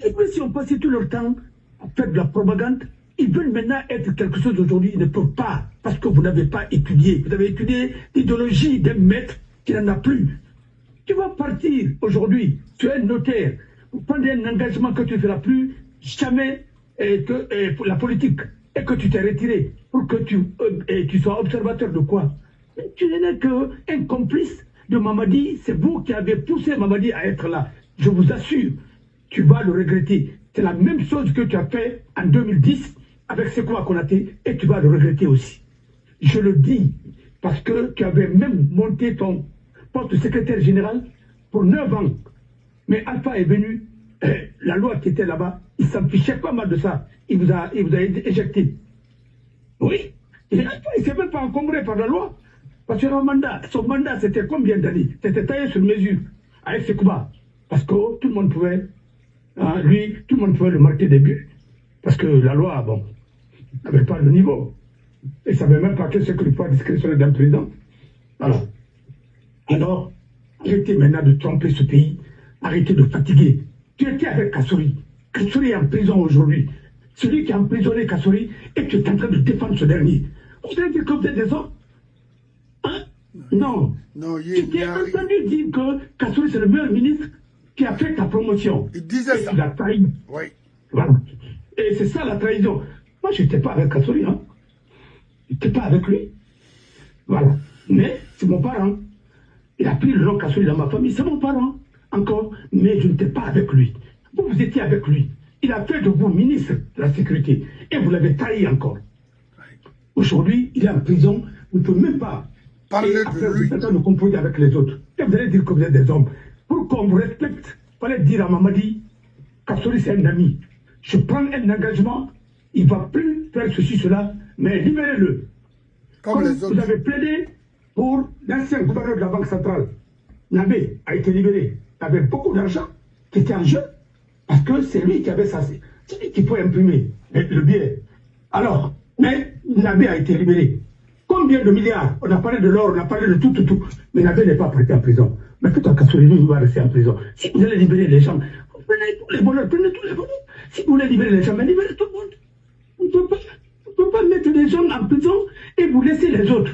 Et puis si on passait tout leur temps à faire de la propagande, ils veulent maintenant être quelque chose aujourd'hui, ils ne peuvent pas, parce que vous n'avez pas étudié. Vous avez étudié l'idéologie d'un maître qui n'en a plus. Tu vas partir aujourd'hui, tu es un notaire, vous prenez un engagement que tu ne feras plus jamais pour la politique, et que tu t'es retiré pour que tu sois observateur de quoi? Tu n'es qu'un complice de Mamadi, c'est vous qui avez poussé Mamadi à être là. Je vous assure, tu vas le regretter. C'est la même chose que tu as fait en 2010 avec Sekou Konaté et tu vas le regretter aussi. Je le dis parce que tu avais même monté ton poste de secrétaire général pour 9 ans. Mais Alpha est venu, la loi qui était là-bas, il s'en fichait pas mal de ça. Il vous a éjecté. Oui. Et Alpha, il ne s'est même pas encombré par la loi. Parce que son mandat, c'était combien d'années? C'était taillé sur mesure avec Sekouba. Parce que tout le monde pouvait, tout le monde pouvait le marquer des buts. Parce que la loi, bon, n'avait pas le niveau. Et ne savait même pas que c'est que le pouvoir discrétionnaire d'un président. Voilà. Alors, arrêtez maintenant de tromper ce pays. Arrêtez de fatiguer. Tu étais avec Kassouri. Kassouri est en prison aujourd'hui. Celui qui a emprisonné Kassouri, et tu es en train de défendre ce dernier. Vous allez dire que vous êtes des hommes? Hein? Non. Tu t'es entendu dire que Kassouri c'est le meilleur ministre qui a fait ta promotion. Il disait ça. Il a trahi. Oui. Voilà. Et c'est ça la trahison. Moi, je n'étais pas avec Kassouri. Hein. Je n'étais pas avec lui. Voilà. Mais c'est mon parent. Il a pris le nom Kassouri dans ma famille. C'est mon parent. Encore. Mais je n'étais pas avec lui. Vous étiez avec lui. Il a fait de vous ministre de la Sécurité. Et vous l'avez trahi encore. Aujourd'hui, il est en prison. Vous ne pouvez même pas parler de lui. Vous êtes en train de composer avec les autres. Et vous allez dire que vous êtes des hommes. Pour qu'on vous respecte, il fallait dire à Mamadi, Kassouri c'est un ami. Je prends un engagement, il ne va plus faire ceci, cela, mais libérez-le. Comme les autres. Vous avez plaidé pour l'ancien gouverneur de la Banque centrale. Nabé a été libéré. Il avait beaucoup d'argent qui était en jeu. Parce que c'est lui qui avait ça. C'est lui qui peut imprimer le billet. Alors, mais Nabé a été libéré. Combien de milliards? On a parlé de l'or, on a parlé de tout. Mais Nabé n'est pas prêté en prison. Mais tout en Kassouri, lui, il va rester en prison. Si vous allez libérer les gens, vous prenez tous les voleurs, prenez tous les voleurs. Si vous voulez libérer les gens, mais libérez tout le monde. On ne peut pas mettre les gens en prison et vous laisser les autres.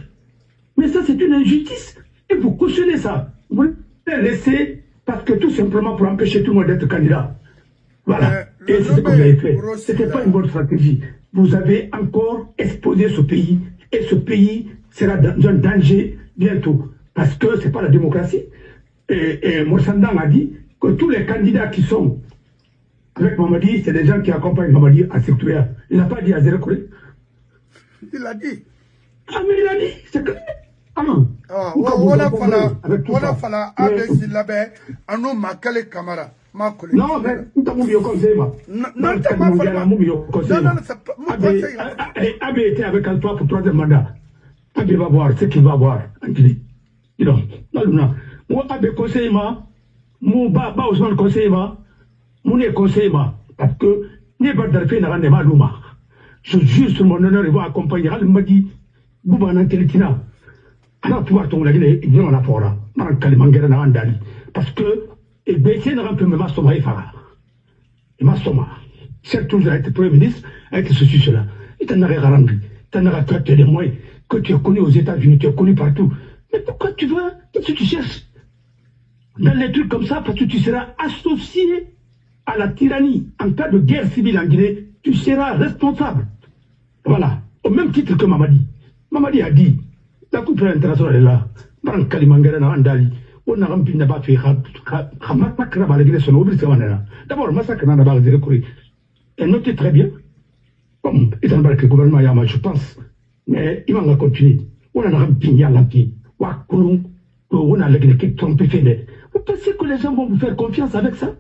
Mais ça, c'est une injustice. Et vous cautionnez ça. Vous les laissez parce que tout simplement pour empêcher tout le monde d'être candidat. Voilà. Et c'est ce que vous avez fait. Ce n'était pas une bonne stratégie. Vous avez encore exposé ce pays. Et ce pays sera dans un danger bientôt. Parce que ce n'est pas la démocratie. Et Moussandang a dit que tous les candidats qui sont avec Mamadi, c'est des gens qui accompagnent Mamadi à Sectoria. Il n'a pas dit à Zérekouré. Il a dit. Ah, mais il a dit, c'est clair. Ah non. On a fallu ABC labé, à nous Makale Kamara. Non, mais nous t'avons mis au conseil. Non, t'as mis au conseil. Abbé était avec Alpha pour 3e mandat. Abbé va voir ce qu'il va voir. Non, moi, Abbé conseil, moi, ba Ousmane conseil, mon conseil, parce que n'est pas d'arriver dans les maluma. Je jure sur mon honneur, il va accompagner. Il m'a dit, Boubana Teletina. Alors, pouvoir ton lagine, il vient en apport là. Kalimangera n'a andali. Parce que, et baisser n'a peu me soma et fara. Et ma soma. C'est toujours été Premier ministre, avec ceci, cela. Et t'en as rendu. T'en as traité les moyens que tu as connus aux États-Unis, tu as connu partout. Mais pourquoi tu veux, qu'est-ce que tu cherches? Dans les trucs comme ça, parce que tu seras associé à la tyrannie. En cas de guerre civile en Guinée, tu seras responsable. Voilà. Au même titre que Mamadi. Mamadi a dit, la coupe internationale est là. Baran Kalimangera na andali. On a rempli n'a pas fait massacre à la Guinée son oblige. D'abord, massacre n'a pas fait. Et notez très bien, comme étant donné que le gouvernement Yama, je pense, mais il va continuer. On a rempli Yalanki. Wakurung. On a la Guinée qui trompe fait. Vous pensez que les gens vont vous faire confiance avec ça?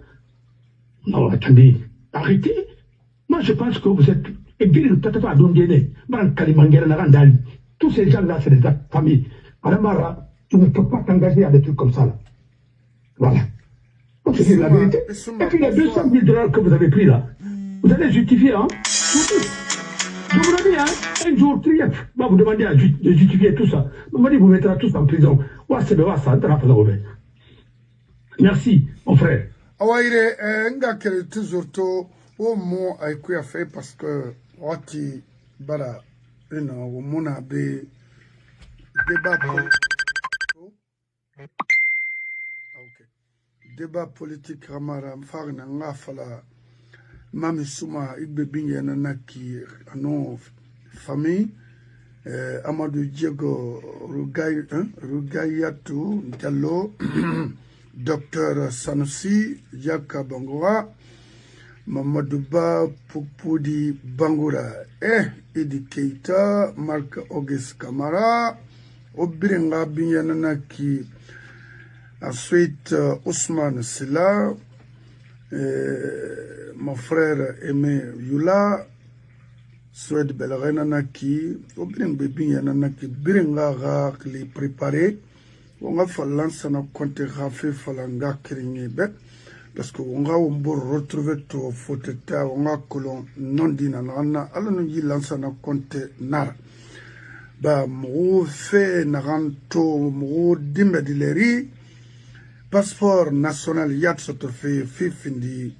Non, attendez, arrêtez. Moi, je pense que vous êtes. Et puis, peut-être pas à Dondéné, Kalimangera Narandali. Tous ces gens-là, c'est des familles. Alamara, tu ne peux pas t'engager à des trucs comme ça, là. Voilà. Donc, c'est la vérité. Et puis, les 200 000 $ que vous avez pris, là, vous allez justifier, hein. Je vous le dis, hein. Un jour, Trief va vous demander de justifier tout ça. Vous mettra tous en prison. Merci, mon frère. Awaire, nga kere toujours to o mo ay kuya fait parce que wati bara ina o mona be débat politique ramara mfarna nga fala mami suma igbe binye na naki ano famille Amadou Diego Rugayatu Diallo Docteur Sanusi Jaka Bangoura, Mamadou Ba Poupoudi Bangoura Idi Keita, Marc Auguste Camara, Obirenga Binyananaki Ensuite, Ousmane Silla, mon frère Aimé Yula, Suède Belrenanaki, Obrin Bébin Yananaki, Biringa les préparer. On a fait lancer nos comptes Rafé Falanga Kiringebe, parce qu'on a retrouvé tout Foteta, on a colon non dinanana, alors nous y lancer nos comptes Nar. Bah, mou fait Naranto, mou Dimedileri, passeport national Yat Sotofe, Fifindi.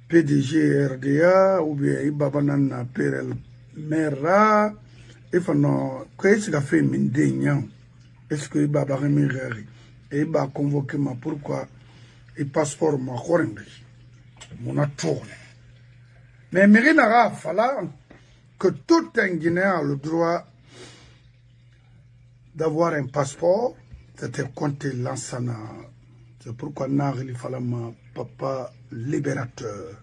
PDG RDA ou bien Ibabanana PRL Mera et fano qu'est-ce qu'a fait Mindénian est-ce que Ibaba Remireri et Iba convoqué ma pourquoi et passeport ma Horengi mon a tourné mais Mirinara fala que tout un Guinéen a le droit d'avoir un passeport c'était compté l'ensana. C'est pourquoi il fallait ma papa libérateur.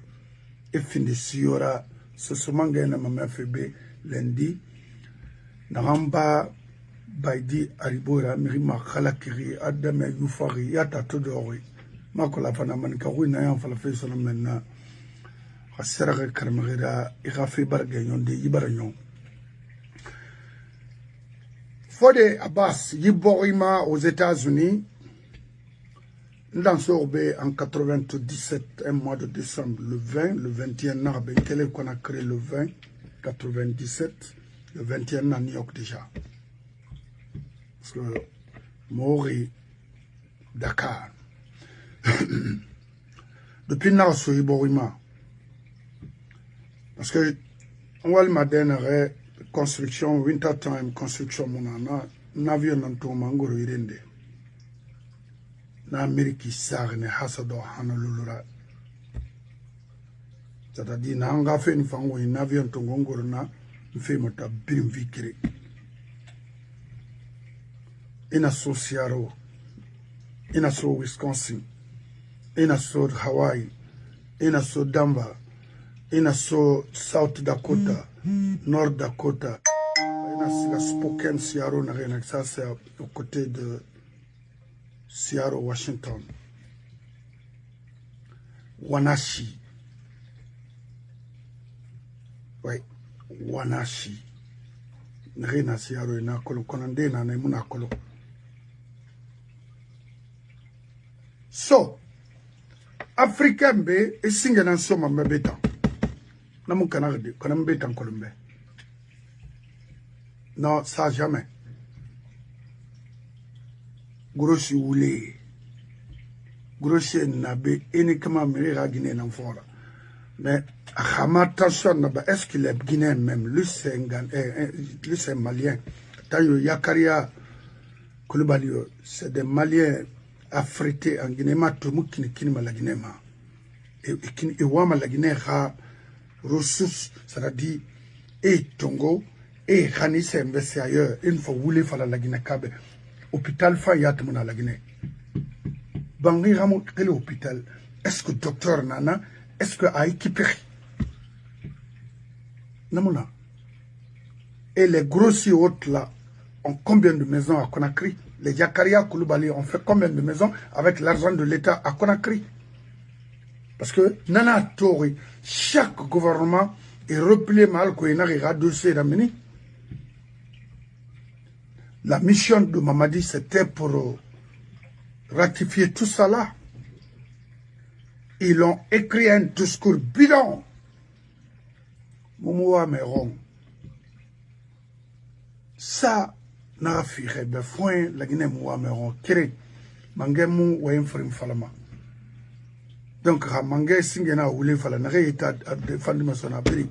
Et fini siora, ce souvent gagne ma mère fébé lundi. Naramba baidi aribora mirima khalakiri adame yufari yata todori. Makola fana mankawi na yan fala fe sona menna. Khasara karmagida irafi bargayon de yibaranyon. Fode Abbas Yiborima aux États-Unis. Dans ce en 97, un mois de décembre, le 20, le 21 an, quel qu'on a créé le 20, 97, le 21 à New York déjà. Parce que Mori, Dakar. Depuis Nassau, Iborima. Parce que on voit ma dernière construction, wintertime construction, mon avion en tout mangoro irende. Na Amérique sarne hasado hanalulura c'est-à-dire na nga fait une fango in avion to ngongoro na fait mota birim vikire ina so Seattle ina so Wisconsin ina so Hawaii ina so Denver ina so South Dakota North Dakota ina so Spokane Seattle na rien ça c'est au côté de Seattle, Washington, Wanashi, oui, Wanashi, Nrena Seattle na kolo konande na nemuna kolo. So, Africain be e singena soma mbeta. Namu kanarde, kanambeta kolombe. Non, ça jamais. Grossi Oulé, Grossi Nabe, uniquement Mérira Guinée n'en fora. Mais attention, est-ce qu'il est Guinéen même, lui c'est Malien. Tayo Yakaria Koulibaly, c'est des Maliens affrétés en Guinée, ma tout le monde qui n'est pas la Guinée. Et Wama la Guinée a ressources, c'est-à-dire, et Tongo, et Rani s'est investi ailleurs, une fois Oulé fala la Guinée Kabe. Hôpital Fayat mona la Guinée. Bangi Ramo quel hôpital? Est-ce que docteur Nana? Est-ce que a équipé? Namona. Et les grossis hôtes là ont combien de maisons à Conakry? Les Yakaria Koulibaly ont fait combien de maisons avec l'argent de l'État à Conakry? Parce que Nana Tori, chaque gouvernement est replié mal qu'on a dossier d'amener. La mission de Mamadi, c'était pour ratifier tout ça là. Ils ont écrit un discours bidon. Moumoua Meron. Ça, n'a fait de foin, la Guinée Moumoua Meron. Kéré, Mangemu ou Enfrim Falama. Donc, Mangé Singena ou les Falana, état de Fandima son abri.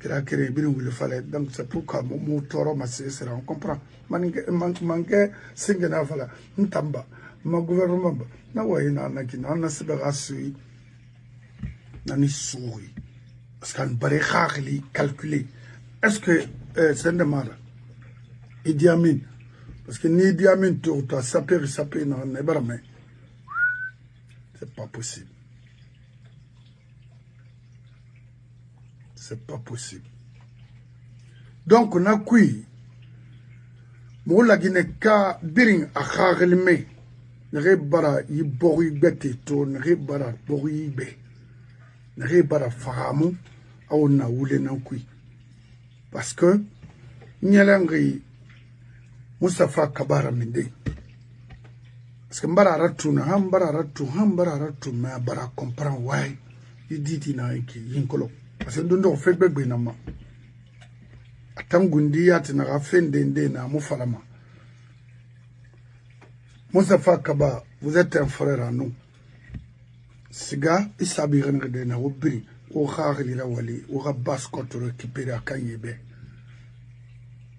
Donc c'est pourquoi mon toro ma sera on comprend manque singena fala ntamba ma gouvernement na wayna na kina na sibara sui na ni souri parce qu'on bare khali calculer est-ce que c'est de mal Idi Amin parce que ni Idi Amin tout ça peut na ne barame c'est pas possible. C'est pas possible. Donc, on a quoi? Moula Guinée ka biring a khagelme. nere bara yi bori gbete to nere bara bori be nere bara fahamu au na wule nan kui parce que nyelengi Mustafa Kabara minde parce que mbara ratu na hambara ratu ma bara comprend why iditi na inki yinkolo parce que ndondo fe gbegbe na ma atangundi yati na gafende nde na mufalama. Mustafa Kaba, vous êtes un frère à nous. Siga, isabi renrede na wobiri, o khari la wali, o rabas koto récupérer à Kanyebe.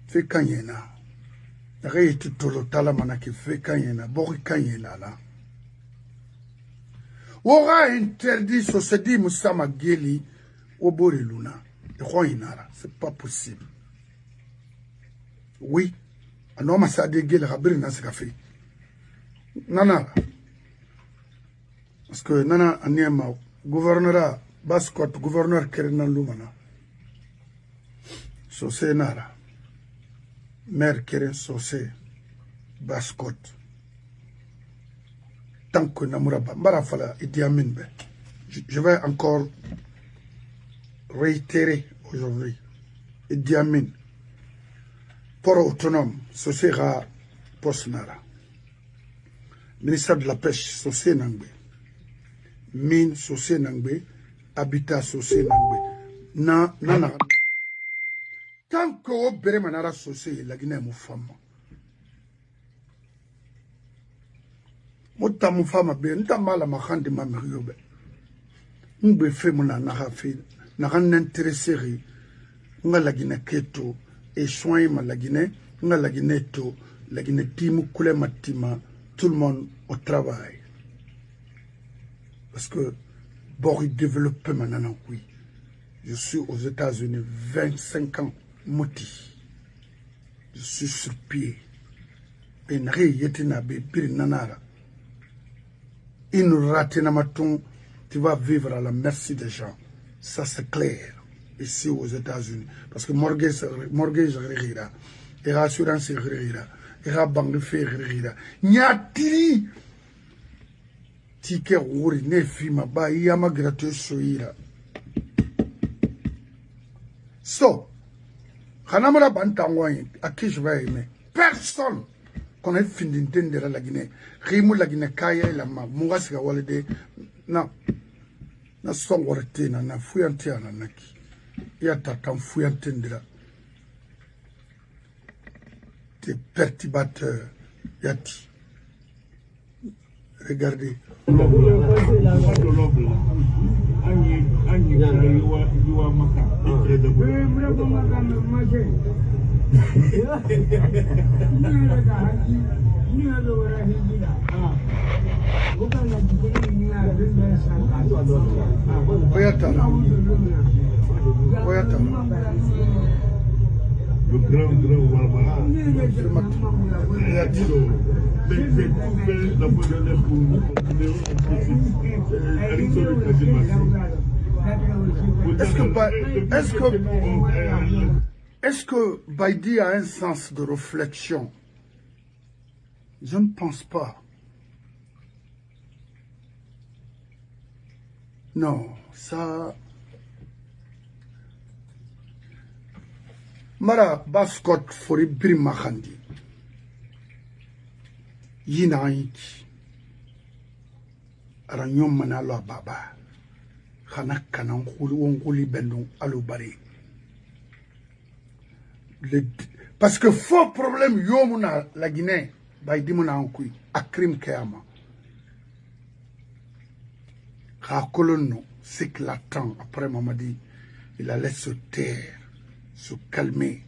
Fait Kanyena. Rei tutolo talamana qui fait Kanyena, bori Kanyena là. Aura interdit ce se dit Moussama Geli au Bori Luna. C'est pas possible. Oui, un homme a sa dégueule à Rabir dans ce café. Nana, parce que Nana Aniema, gouverneur Bascot, gouverneur Kerenan Lumana, Sosé Nara, maire Keren Sosé, Bascot, tant que Namuraba, Marafala et Diaminbe. Je vais encore réitérer aujourd'hui. Et Diamin, port autonome, Sosé Ra Posnara. Ministère de la Pêche, Sosé Nangbe. Mine, Sosé Nangbe. Habitat, Sosé Nangbe. Nana. Tant que au Beremanara Sosé, la Guinée est femme. Mota mon femme, nta mala mahandi mamiriobe. Mbe fe mona nahafi, nahan intéressé. Nga la Guinée keto, et soin ma la Guinée, nga la Guinée to, la Guinée timu kule matima. Tout le monde au travail. Parce que, bon, il développe maintenant, oui. Je suis aux États-Unis 25 ans, moti. Je suis sur pied. Et il nous rate namaton, tu vas vivre à la merci des gens. Ça, c'est clair. Ici aux États-Unis. Parce que mortgage, et assurance, era bangi ferira nyatiri tike wuri ne fima ba yama gratuit soira so khanamara bantangwani akish va aimer personne qu'on ait fini d'entendre la Guinée rimu la Guinée kaya la ma mungasi ga walide na songorete na fuyante na naki ya tatam fuyante ndira. Des perturbateurs. Yati. Regardez. Le grand Walmart. Il a dit la bonne pour est-ce que Baïdi a un sens de réflexion? Je ne pense pas. Non, ça... Mara Bascot fori birima khandi yina yiki aranyom manalo baba khana kanan khuli wonguli bendon alubari parce que faux problème yomuna la Guinée Baïdi mona ankui akrim kayama kha kolonno c'est que l'attend après Mamadi il allait se taire, se calmer.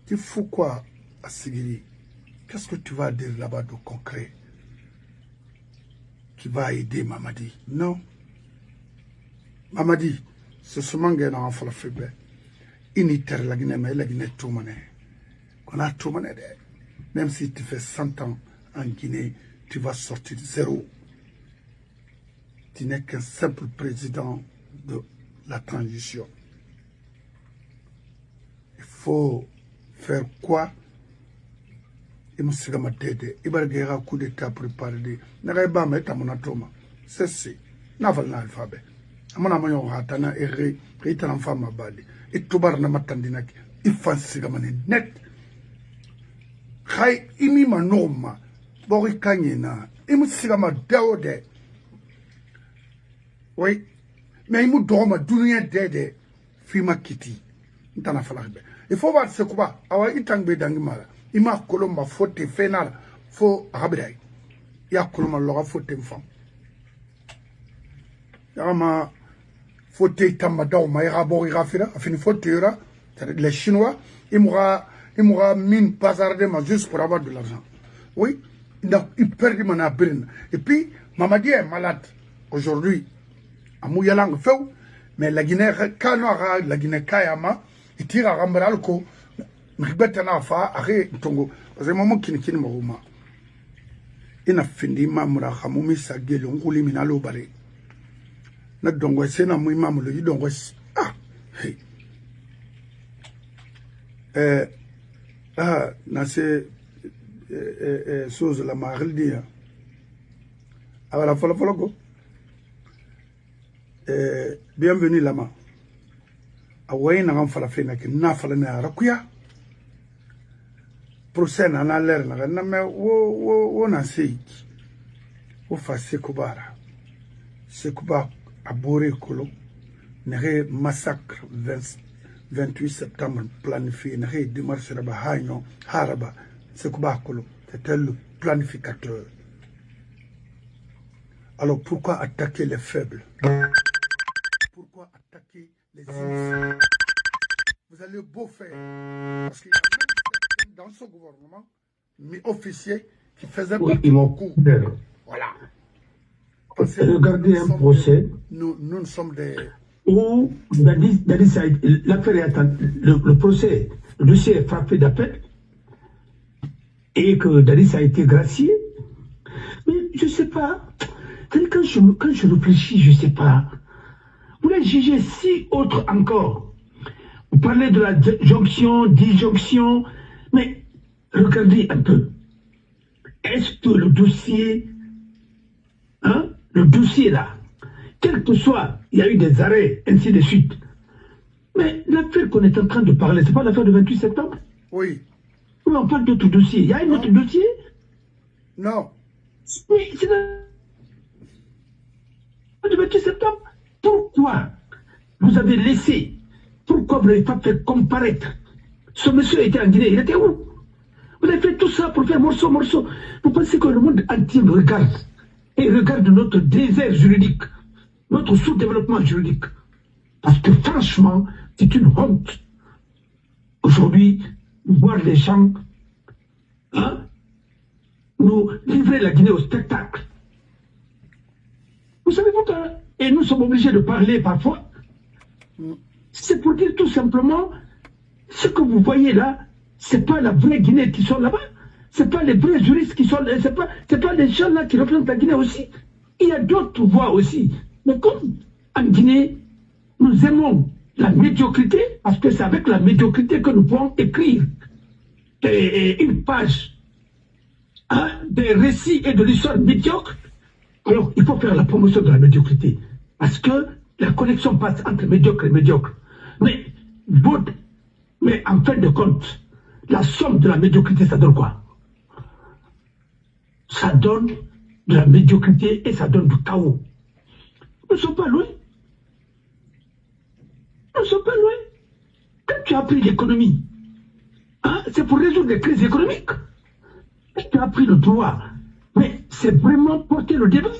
Tu fous quoi à Sigiri? Qu'est-ce que tu vas dire là-bas de concret qui va aider Mamadi? Non. Mamadi, c'est ce mangue dans la faible. Initer la Guinée, mais la Guinée tout mané. On a tout mané. Même si tu fais 100 ans en Guinée, tu vas sortir de zéro. Tu n'es qu'un simple président de la transition. Il faut faire quoi? Il me siga ma tête. Il va y avoir un coup d'état préparé. N'arrive mais t'as mon atome. C'est n'aval l'alphabet. A mon amant hatana erré. Il t'a l'enfant ma badi. Et tout bar na matandinaki. Il fait siga ma net. Hay imi ma norma. Bori kanyena. Il me siga ma daode. Oui. Mais il me dorma dunia dede. Fima kiti. N'tana falakbe. Il faut voir ce quoi. Awa itangbe dangimara. Ima kolomba fote fenal fo rabidai ya kolomba loga fote mfam ya ma fote tamada ma ya bori rafira afini fote yora les chinois ils m'aura mis bazarder ma juste pour avoir de l'argent. Oui, il perd mon brin et puis Mamadi est malade aujourd'hui à Mouyalang feu mais la Guinée kanora la Guinée kayama il tire à Rambralko. Mribeta na fa are ntongo parce que maman kini moruma ina findi mamura khamumi sagelo nguli minalo bare na dongo sena mu mamulo yi dongo na se chose la marildia ala folo go bienvenue lama away na ngam fala fena ke na fala na rakuya procès na l'air na me wo na sei wo fa sekubara abore kolo ne massacre 28 septembre planifié ne démarche raba hanyo haraba sekuba kolo c'était le planificateur. Alors pourquoi attaquer les faibles? Pourquoi attaquer les innocents? Vous allez beau faire parce que dans son gouvernement, mais officier qui faisait beaucoup. Voilà. Regardez un procès. Nous sommes des. Où l'affaire est le procès, le dossier est frappé d'appel et que Dadis a été gracié. Mais je ne sais pas. Quand je réfléchis, je ne sais pas. Vous les jugez si autre encore. Vous parlez de la jonction, disjonction. Mais regardez un peu. Est-ce que le dossier là, quel que soit, il y a eu des arrêts, ainsi de suite. Mais l'affaire qu'on est en train de parler, c'est pas l'affaire du 28 septembre? Oui. Mais on parle d'autres dossiers. Il y a un autre dossier? Non. Mais c'est le 28 septembre. Pourquoi vous avez laissé, pourquoi vous n'avez pas fait comparaître? Ce monsieur était en Guinée, il était où? Vous avez fait tout ça pour faire morceau. Vous pensez que le monde entier nous regarde et regarde notre désert juridique, notre sous-développement juridique. Parce que franchement, c'est une honte. Aujourd'hui, voir les gens nous livrer la Guinée au spectacle. Vous savez pourquoi? Et nous sommes obligés de parler parfois. C'est pour dire tout simplement, ce que vous voyez là, c'est pas la vraie Guinée qui sont là-bas. C'est pas les vrais juristes qui sont là. C'est pas les gens là qui représentent la Guinée aussi. Il y a d'autres voix aussi. Mais comme en Guinée, nous aimons la médiocrité, parce que c'est avec la médiocrité que nous pouvons écrire une page des récits et de l'histoire médiocre. Alors, il faut faire la promotion de la médiocrité. Parce que la connexion passe entre médiocre et médiocre. Mais en fin de compte, la somme de la médiocrité, ça donne quoi? Ça donne de la médiocrité et ça donne du chaos. Nous ne sommes pas loin. Nous ne sommes pas loin. Quand tu as appris l'économie, c'est pour résoudre les crises économiques. Quand tu as appris le droit, mais c'est vraiment porter le débat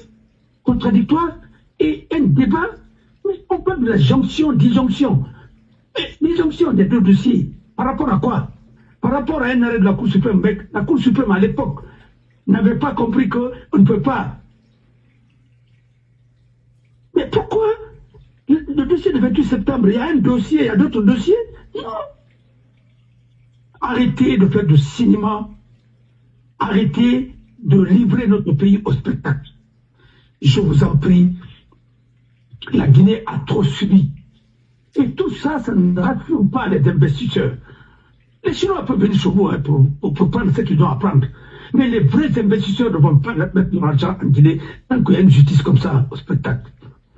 contradictoire et un débat. Mais on parle de la jonction, disjonction. Disjonction des deux dossiers. Par rapport à quoi? Par rapport à un arrêt de la Cour suprême. La Cour suprême, à l'époque, n'avait pas compris qu'on ne peut pas. Mais pourquoi le dossier du 28 septembre, il y a un dossier, il y a d'autres dossiers? Non. Arrêtez de faire du cinéma. Arrêtez de livrer notre pays au spectacle. Je vous en prie, la Guinée a trop subi. Et tout ça, ça ne rassure pas les investisseurs. Les Chinois peuvent venir sur vous hein, pour prendre ce qu'ils doivent apprendre. Mais les vrais investisseurs ne vont pas mettre leur argent en Guinée tant qu'il y a une justice comme ça au spectacle.